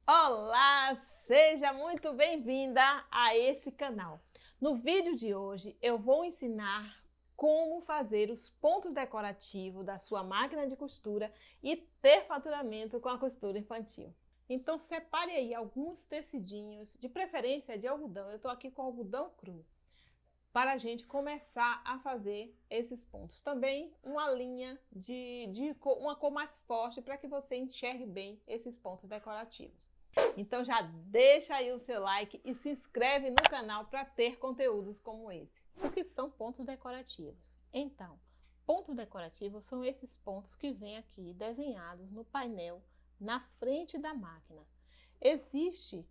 Olá, seja muito bem-vinda a esse canal. No vídeo de hoje eu vou ensinar como fazer os pontos decorativos da sua máquina de costura e ter faturamento com a costura infantil. Então separe aí alguns tecidinhos, de preferência de algodão. Eu estou aqui com algodão cru, para a gente começar a fazer esses pontos. Também uma linha uma cor mais forte para que você enxergue bem esses pontos decorativos. Então já deixa aí o seu like e se inscreve no canal para ter conteúdos como esse. O que são pontos decorativos? Então, pontos decorativos são esses pontos que vêm aqui desenhados no painel na frente da máquina. Existe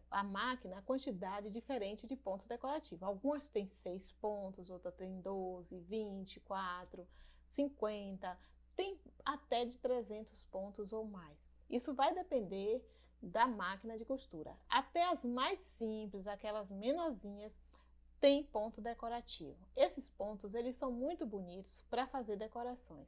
a máquina, a quantidade diferente de pontos decorativos. Algumas têm 6 pontos, outras têm 12, 24, 50, tem até de 300 pontos ou mais. Isso vai depender da máquina de costura. Até as mais simples, aquelas menorzinhas, tem ponto decorativo. Esses pontos, eles são muito bonitos para fazer decorações.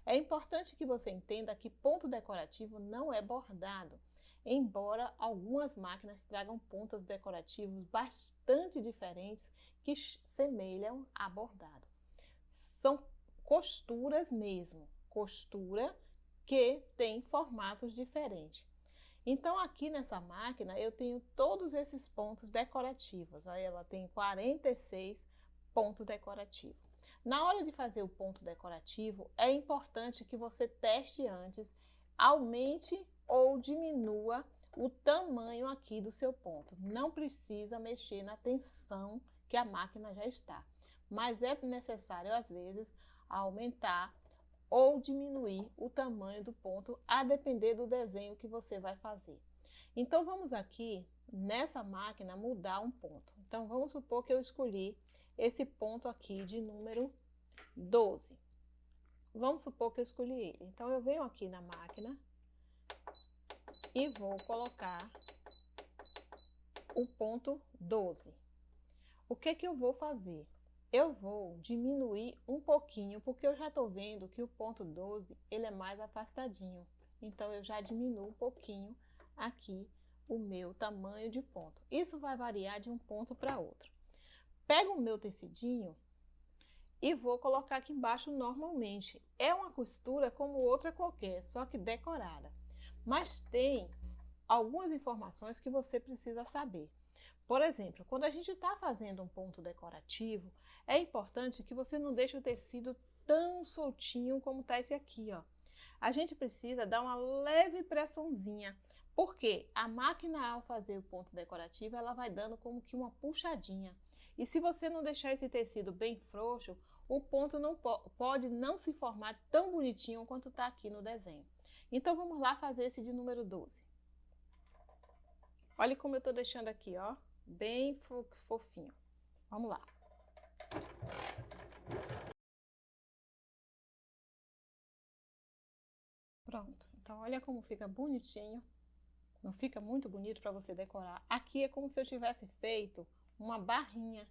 É importante que você entenda que ponto decorativo não é bordado, embora algumas máquinas tragam pontos decorativos bastante diferentes que semelham a bordado. São costuras mesmo, costura que tem formatos diferentes. Então aqui nessa máquina eu tenho todos esses pontos decorativos. Aí ela tem 46 pontos decorativos. Na hora de fazer o ponto decorativo, é importante que você teste antes, aumente ou diminua o tamanho aqui do seu ponto. Não precisa mexer na tensão que a máquina já está, mas é necessário às vezes aumentar ou diminuir o tamanho do ponto, a depender do desenho que você vai fazer. Então vamos aqui nessa máquina mudar um ponto. Então vamos supor que eu escolhi esse ponto aqui de número 12. Vamos supor que eu escolhi ele. Então eu venho aqui na máquina e vou colocar o ponto 12. O que eu vou fazer? Eu vou diminuir um pouquinho, porque eu já estou vendo que o ponto 12 ele é mais afastadinho. Então eu já diminuo um pouquinho aqui o meu tamanho de ponto. Isso vai variar de um ponto para outro. Pego o meu tecidinho e vou colocar aqui embaixo normalmente. É uma costura como outra qualquer, só que decorada. Mas tem algumas informações que você precisa saber. Por exemplo, quando a gente está fazendo um ponto decorativo, é importante que você não deixe o tecido tão soltinho como está esse aqui, ó. A gente precisa dar uma leve pressãozinha, porque a máquina, ao fazer o ponto decorativo, ela vai dando como que uma puxadinha. E se você não deixar esse tecido bem frouxo, o ponto não pode não se formar tão bonitinho quanto está aqui no desenho. Então vamos lá fazer esse de número 12. Olha como eu estou deixando aqui, ó, bem fofinho. Vamos lá. Pronto. Então, olha como fica bonitinho. Não fica muito bonito para você decorar? Aqui é como se eu tivesse feito uma barrinha.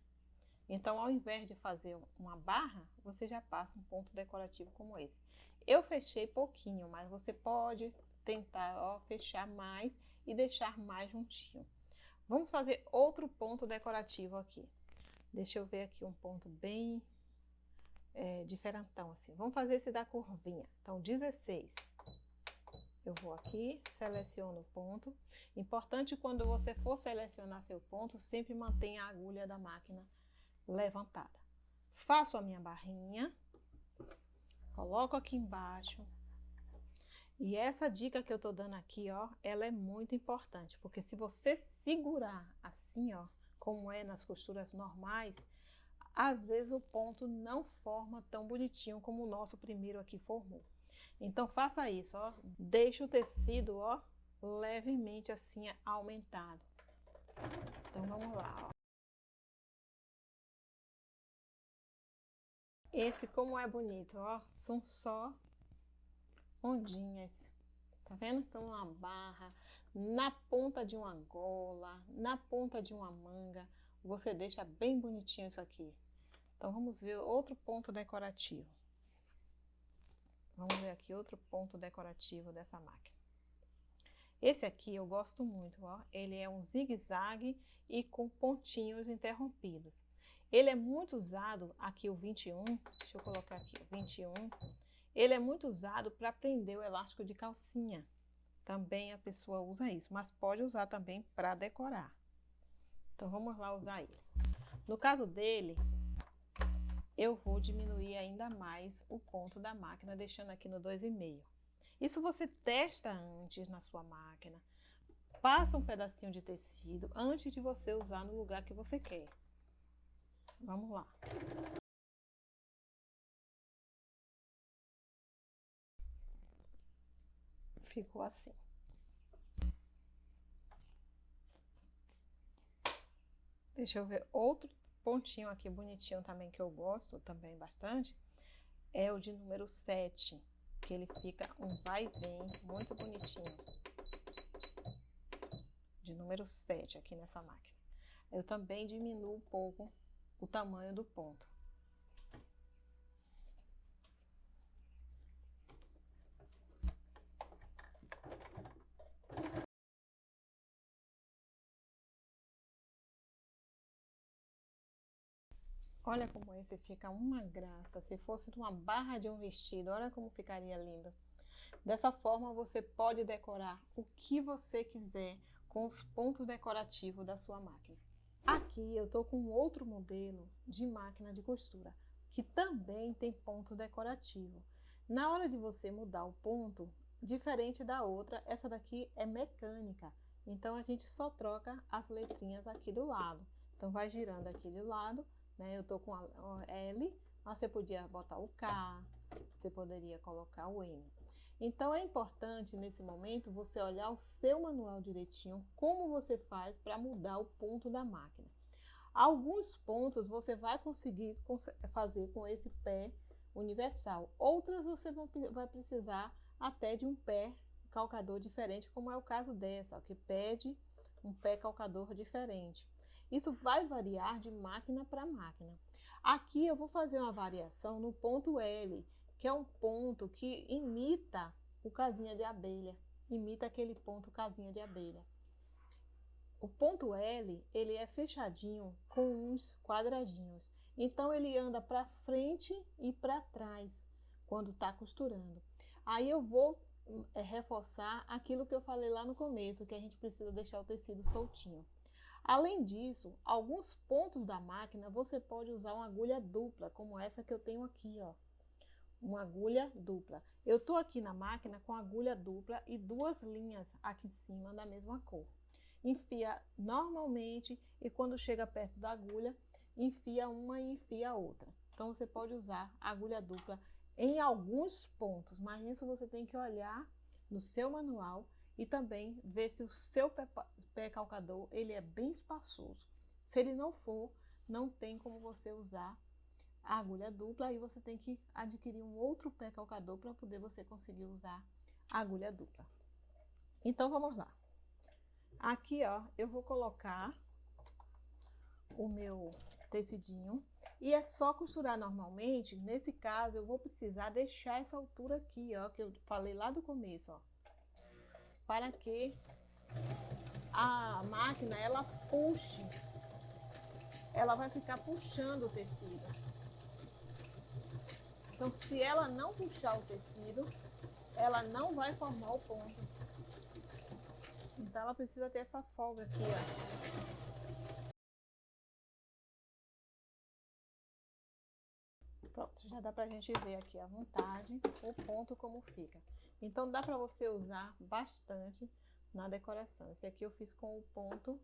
Então, ao invés de fazer uma barra, você já passa um ponto decorativo como esse. Eu fechei pouquinho, mas você pode tentar, ó, fechar mais e deixar mais juntinho. Vamos fazer outro ponto decorativo aqui. Deixa eu ver aqui um ponto bem diferentão assim. Vamos fazer esse da curvinha. Então, 16. Eu vou aqui, seleciono o ponto. Importante quando você for selecionar seu ponto, sempre mantenha a agulha da máquina levantada. Faço a minha barrinha, coloco aqui embaixo. E essa dica que eu tô dando aqui, ó, ela é muito importante, porque se você segurar assim, ó, como é nas costuras normais, às vezes o ponto não forma tão bonitinho como o nosso primeiro aqui formou. Então faça isso, ó, deixa o tecido, ó, levemente assim aumentado. Então vamos lá, ó. Esse como é bonito, ó, são só ondinhas. Tá vendo? Então uma barra, na ponta de uma gola, na ponta de uma manga, você deixa bem bonitinho isso aqui. Então vamos ver outro ponto decorativo. Vamos ver aqui outro ponto decorativo dessa máquina. Esse aqui eu gosto muito, ó. Ele é um zigue-zague e com pontinhos interrompidos. Ele é muito usado, aqui o 21, deixa eu colocar aqui, o 21. Ele é muito usado para prender o elástico de calcinha. Também a pessoa usa isso, mas pode usar também para decorar. Então, vamos lá usar ele. No caso dele, eu vou diminuir ainda mais o ponto da máquina, deixando aqui no 2,5. Isso você testa antes na sua máquina. Passa um pedacinho de tecido antes de você usar no lugar que você quer. Vamos lá. Ficou assim. Deixa eu ver outro pontinho aqui bonitinho também que eu gosto também bastante. É o de número 7, que ele fica um vai e vem muito bonitinho. De número 7 aqui nessa máquina. Eu também diminuo um pouco o tamanho do ponto. Olha como esse fica uma graça. Se fosse uma barra de um vestido, olha como ficaria lindo. Dessa forma, você pode decorar o que você quiser com os pontos decorativos da sua máquina. Aqui eu estou com outro modelo de máquina de costura, que também tem ponto decorativo. Na hora de você mudar o ponto, diferente da outra, essa daqui é mecânica. Então, a gente só troca as letrinhas aqui do lado. Então, vai girando aqui do lado, né? Eu estou com a L, mas você podia botar o K, você poderia colocar o M. Então, é importante, nesse momento, você olhar o seu manual direitinho, como você faz para mudar o ponto da máquina. Alguns pontos você vai conseguir fazer com esse pé universal. Outras você vai precisar até de um pé calcador diferente, como é o caso dessa, ó, que pede um pé calcador diferente. Isso vai variar de máquina para máquina. Aqui eu vou fazer uma variação no ponto L, que é um ponto que imita o casinha de abelha, imita aquele ponto casinha de abelha. O ponto L, ele é fechadinho com uns quadradinhos, então ele anda para frente e para trás quando está costurando. Aí eu vou reforçar aquilo que eu falei lá no começo, que a gente precisa deixar o tecido soltinho. Além disso, alguns pontos da máquina você pode usar uma agulha dupla, como essa que eu tenho aqui, ó. Uma agulha dupla. Eu tô aqui na máquina com agulha dupla e duas linhas aqui em cima da mesma cor. Enfia normalmente e quando chega perto da agulha, enfia uma e enfia a outra. Então, você pode usar a agulha dupla em alguns pontos, mas isso você tem que olhar no seu manual e também ver se o seu pé calcador ele é bem espaçoso. Se ele não for, não tem como você usar a agulha dupla, aí você tem que adquirir um outro pé calcador para poder você conseguir usar a agulha dupla. Então, vamos lá. Aqui, ó, eu vou colocar o meu tecidinho e é só costurar normalmente. Nesse caso, eu vou precisar deixar essa altura aqui, ó, que eu falei lá do começo, ó, para que a máquina, ela puxe, ela vai ficar puxando o tecido. Então, se ela não puxar o tecido, ela não vai formar o ponto. Então, ela precisa ter essa folga aqui, ó. Pronto, já dá pra gente ver aqui à vontade o ponto como fica. Então, dá pra você usar bastante na decoração. Esse aqui eu fiz com o ponto,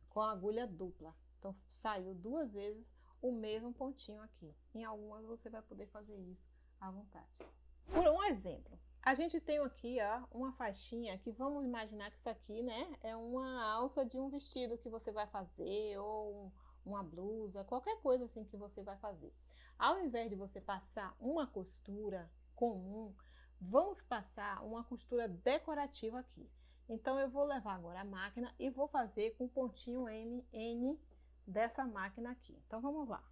com a agulha dupla. Então, saiu duas vezes o mesmo pontinho aqui. Em algumas você vai poder fazer isso à vontade. Por um exemplo, a gente tem aqui, ó, uma faixinha que vamos imaginar que isso aqui, né, é uma alça de um vestido que você vai fazer ou uma blusa, qualquer coisa assim que você vai fazer. Ao invés de você passar uma costura comum, vamos passar uma costura decorativa aqui. Então, eu vou levar agora a máquina e vou fazer com o pontinho MN dessa máquina aqui. Então, vamos lá.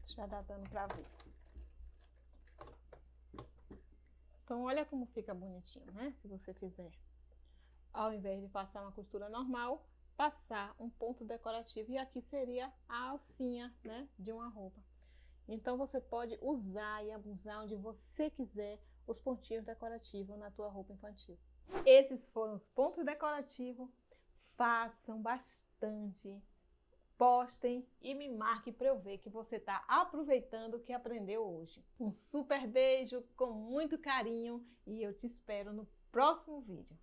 Já dá dando para ver. Então, olha como fica bonitinho, né? Se você fizer, ao invés de passar uma costura normal, passar um ponto decorativo. E aqui seria a alcinha, né? De uma roupa. Então, você pode usar e abusar onde você quiser os pontinhos decorativos na tua roupa infantil. Esses foram os pontos decorativos. Façam bastante. Postem e me marque para eu ver que você está aproveitando o que aprendeu hoje. Um super beijo com muito carinho e eu te espero no próximo vídeo.